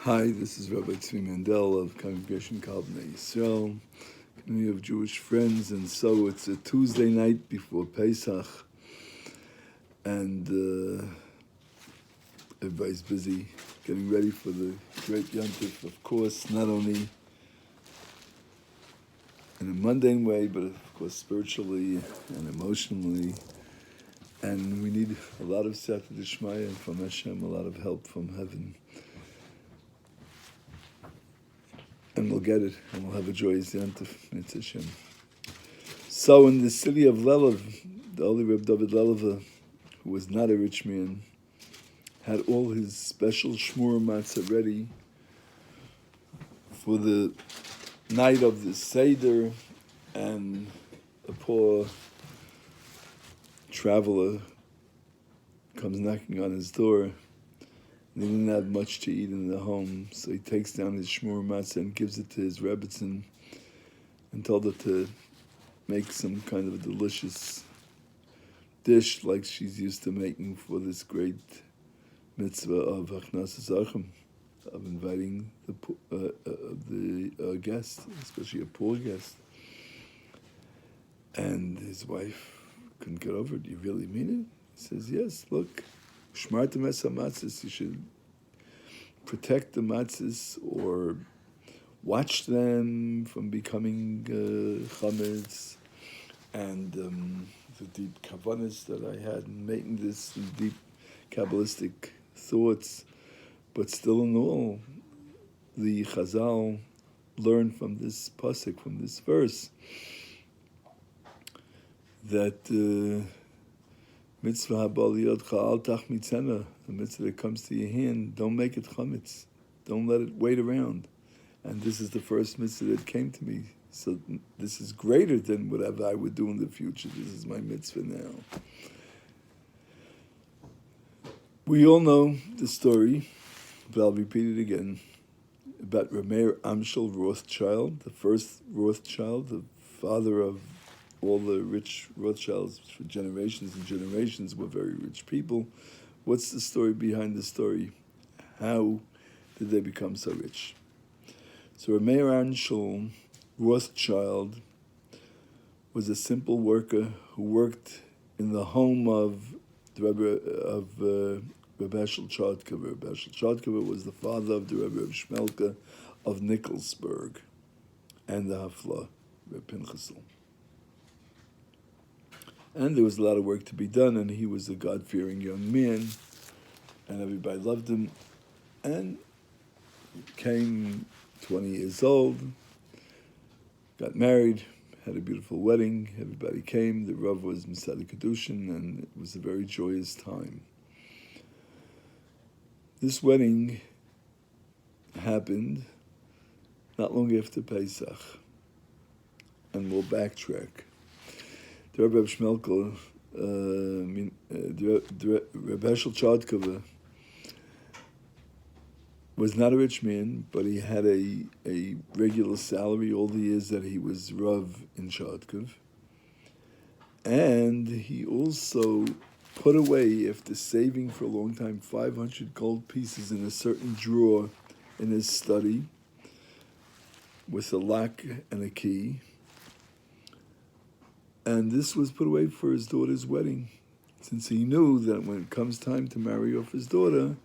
Hi, this is Rabbi Tzvi Mandel of Congregation Kalbnei Yisrael, community of Jewish friends, and so it's a Tuesday night before Pesach, and everybody's busy getting ready for the great Yom Tov, of course, not only in a mundane way, but of course spiritually and emotionally, and we need a lot of Siyata D'Shmaya from Hashem, a lot of help from heaven. And we'll get it, and we'll have a joyous Yom Tov, Mitzvah Hashem. So in the city of Lelev, the holy Reb David Lelev, who was not a rich man, had all his special shmur matzah ready for the night of the Seder, and a poor traveler comes knocking on his door. They didn't have much to eat in the home, so he takes down his shmur matzah and gives it to his rebbitzin and told her to make some kind of a delicious dish like she's used to making for this great mitzvah of Achnasas Achem, of inviting the guest, especially a poor guest. And his wife couldn't get over it. You really mean it? He says, yes, look, Shmarta Mesa Matzis, you should protect the matzis or watch them from becoming chametz, and the deep kavanas that I had in making this, and deep Kabbalistic thoughts. But still in all, the Chazal learned from this pasuk, from this verse, that mitzvah habaliyot cha'al tach mitzena, the mitzvah that comes to your hand, don't make it chametz. Don't let it wait around. And this is the first mitzvah that came to me. So this is greater than whatever I would do in the future. This is my mitzvah now. We all know the story, but I'll repeat it again, about Rameir Amshel Rothschild, the first Rothschild, the father of all the rich Rothschilds for generations and generations, were very rich people. What's the story behind the story? How did they become so rich? So Rameir Amshel Rothschild was a simple worker who worked in the home of the Rebbe of Rebbe Eshel Chodkova. Rebbe Eshel Chodkova was the father of the Rebbe of Shmelka of Nikolsburg and the Hafla, Rebbe Pinchasel. And there was a lot of work to be done, and he was a God-fearing young man, and everybody loved him. And he came 20 years old, got married, had a beautiful wedding. Everybody came. The Rav was Misad Kedushin, and it was a very joyous time. This wedding happened not long after Pesach, and we'll backtrack. The Rebbe of Shmelka, the Rebbe Eshel Chodkova, was not a rich man, but he had a regular salary all the years that he was Rav in Chodkov. And he also put away, after saving for a long time, 500 gold pieces in a certain drawer in his study with a lock and a key. And this was put away for his daughter's wedding, since he knew that when it comes time to marry off his daughter,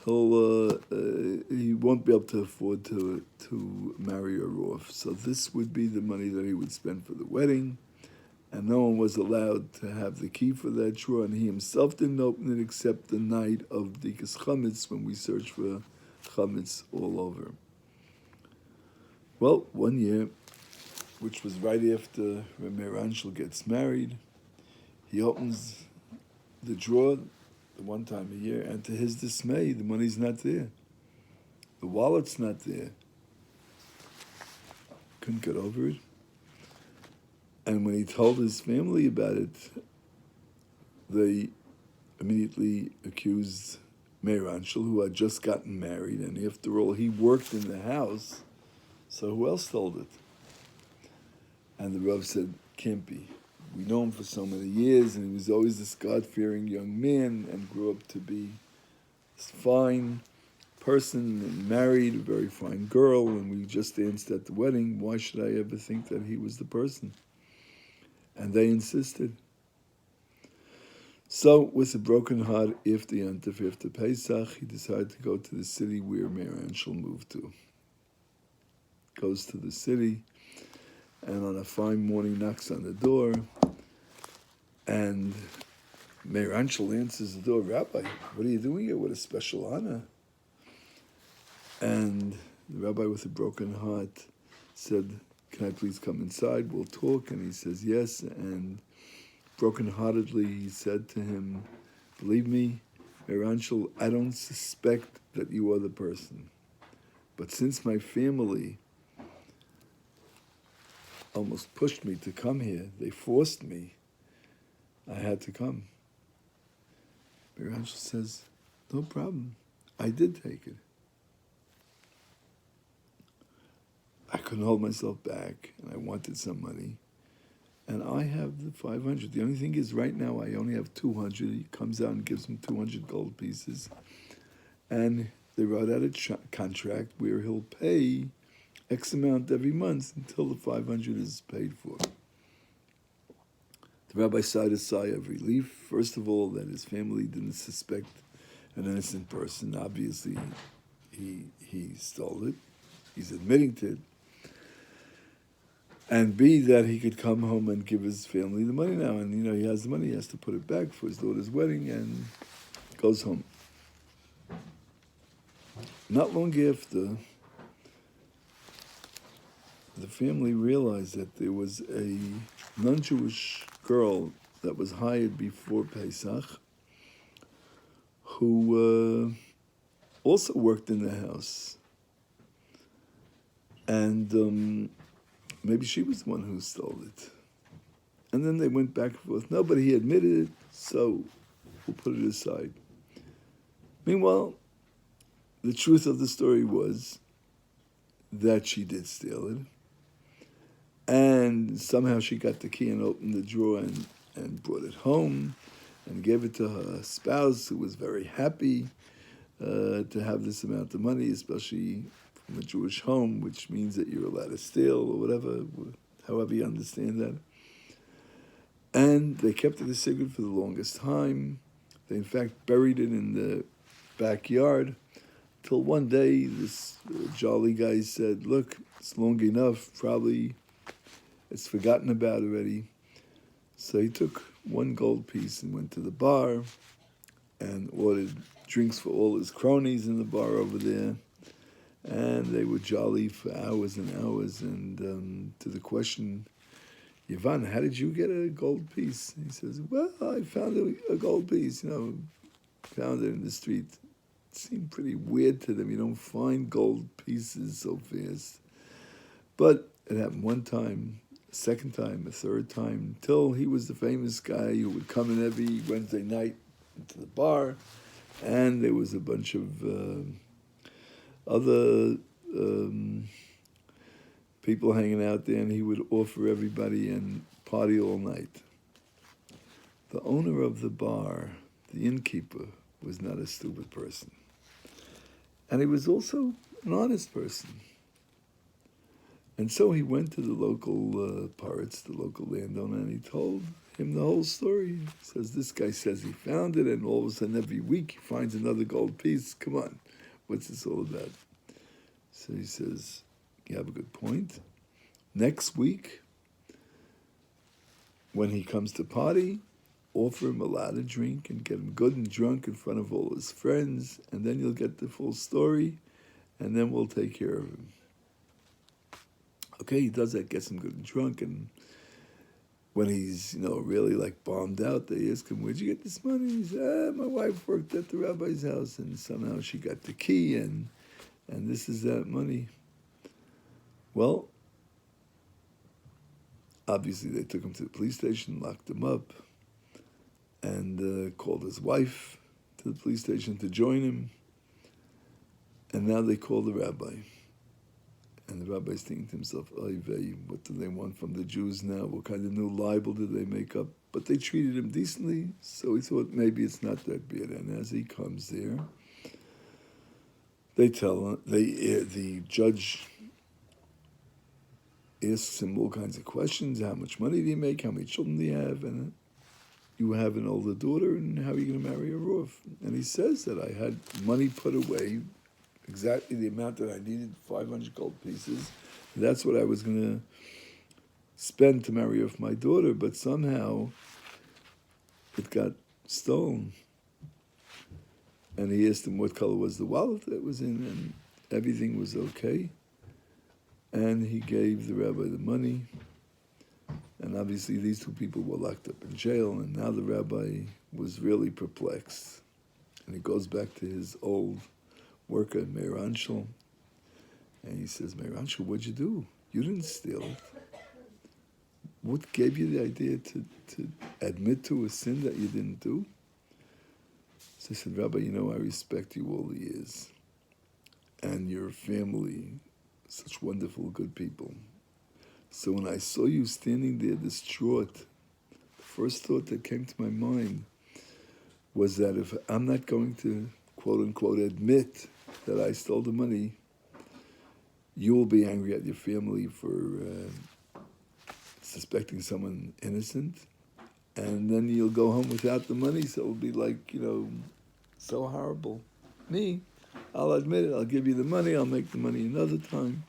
he won't be able to afford to marry her off. So this would be the money that he would spend for the wedding, and no one was allowed to have the key for that drawer, and he himself didn't open it except the night of Dikas Chametz, when we searched for Chametz all over. Well, one year, which was right after Rameir Amshel gets married, he opens the drawer the one time a year, and to his dismay, the money's not there. The wallet's not there. Couldn't get over it. And when he told his family about it, they immediately accused Meir Amshel, who had just gotten married, and after all, he worked in the house, so who else stole it? And the Rav said, can't be. We know him for so many years, and he was always this God-fearing young man and grew up to be this fine, person and married, a very fine girl, and we just danced at the wedding. Why should I ever think that he was the person? And they insisted. So, with a broken heart, after Yontif, after Pesach, he decided to go to the city where Meir Anshel moved to. Goes to the city, and on a fine morning knocks on the door, and Meir Anshel answers the door, Rabbi, what are you doing here? What a special honor. And the rabbi with a broken heart said, can I please come inside? We'll talk. And he says, yes. And brokenheartedly, he said to him, believe me, Meir Anshel, I don't suspect that you are the person. But since my family almost pushed me to come here, they forced me, I had to come. Meir Anshel says, no problem. I did take it. I couldn't hold myself back, and I wanted some money. And I have the 500. The only thing is, right now, I only have 200. He comes out and gives him 200 gold pieces. And they wrote out a contract where he'll pay X amount every month until the 500 is paid for. The rabbi sighed a sigh of relief. First of all, that his family didn't suspect an innocent person. Obviously, he stole it. He's admitting to it. And B, that he could come home and give his family the money now. And, he has the money. He has to put it back for his daughter's wedding and goes home. Not long after, the family realized that there was a non-Jewish girl that was hired before Pesach who also worked in the house. And maybe she was the one who stole it. And then they went back and forth. No, but he admitted it, so we'll put it aside. Meanwhile, the truth of the story was that she did steal it. And somehow she got the key and opened the drawer and brought it home and gave it to her spouse, who was very happy to have this amount of money, especially from a Jewish home, which means that you're allowed to steal or whatever, however you understand that. And they kept it a secret for the longest time. They, in fact, buried it in the backyard till one day this jolly guy said, look, it's long enough, probably it's forgotten about already. So he took one gold piece and went to the bar and ordered drinks for all his cronies in the bar over there. And they were jolly for hours and hours. And to the question, Yvonne, how did you get a gold piece? He says, well, I found a gold piece, found it in the street. It seemed pretty weird to them. You don't find gold pieces so fast. But it happened one time, a second time, a third time, until he was the famous guy who would come in every Wednesday night into the bar. And there was a bunch of other people hanging out there, and he would offer everybody and party all night. The owner of the bar, the innkeeper, was not a stupid person. And he was also an honest person. And so he went to the local pirates, the local landowner, and he told him the whole story. He says, this guy says he found it, and all of a sudden every week he finds another gold piece. Come on, what's this all about? So he says, you have a good point. Next week, when he comes to party, offer him a lot of drink and get him good and drunk in front of all his friends, and then you'll get the full story, and then we'll take care of him. Okay, he does that, gets him good and drunk, and when he's, really like bombed out, they ask him, where'd you get this money? He says, my wife worked at the rabbi's house, and somehow she got the key, and this is that money. Well, obviously they took him to the police station, locked him up, and called his wife to the police station to join him. And now they call the rabbi. And the rabbi's thinking to himself, oy vey, what do they want from the Jews now? What kind of new libel did they make up? But they treated him decently, so he thought maybe it's not that bad. And as he comes there, They tell the judge asks him all kinds of questions. How much money do you make? How many children do you have? And you have an older daughter, and how are you going to marry her off? And he says that I had money put away, exactly the amount that I needed, 500 gold pieces. That's what I was going to spend to marry off my daughter, but somehow it got stolen. And he asked him what color was the wallet that was in, and everything was okay. And he gave the rabbi the money. And obviously these two people were locked up in jail, and now the rabbi was really perplexed. And he goes back to his old worker, Meir Anshel, and he says, Meir Anshel, what'd you do? You didn't steal it. What gave you the idea to admit to a sin that you didn't do? So I said, Rabbi, you know, I respect you all the years. And your family, such wonderful, good people. So when I saw you standing there distraught, the first thought that came to my mind was that if I'm not going to, quote unquote, admit that I stole the money, you will be angry at your family for suspecting someone innocent. And then you'll go home without the money, so it'll be like, so horrible. Me, I'll admit it, I'll give you the money, I'll make the money another time.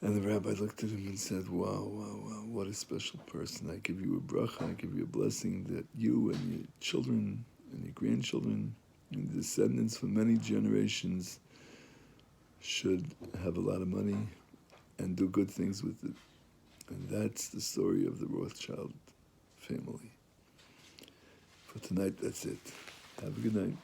And the rabbi looked at him and said, wow, what a special person. I give you a bracha, I give you a blessing that you and your children and your grandchildren and descendants for many generations should have a lot of money and do good things with it. And that's the story of the Rothschild family. For tonight, that's it. Have a good night.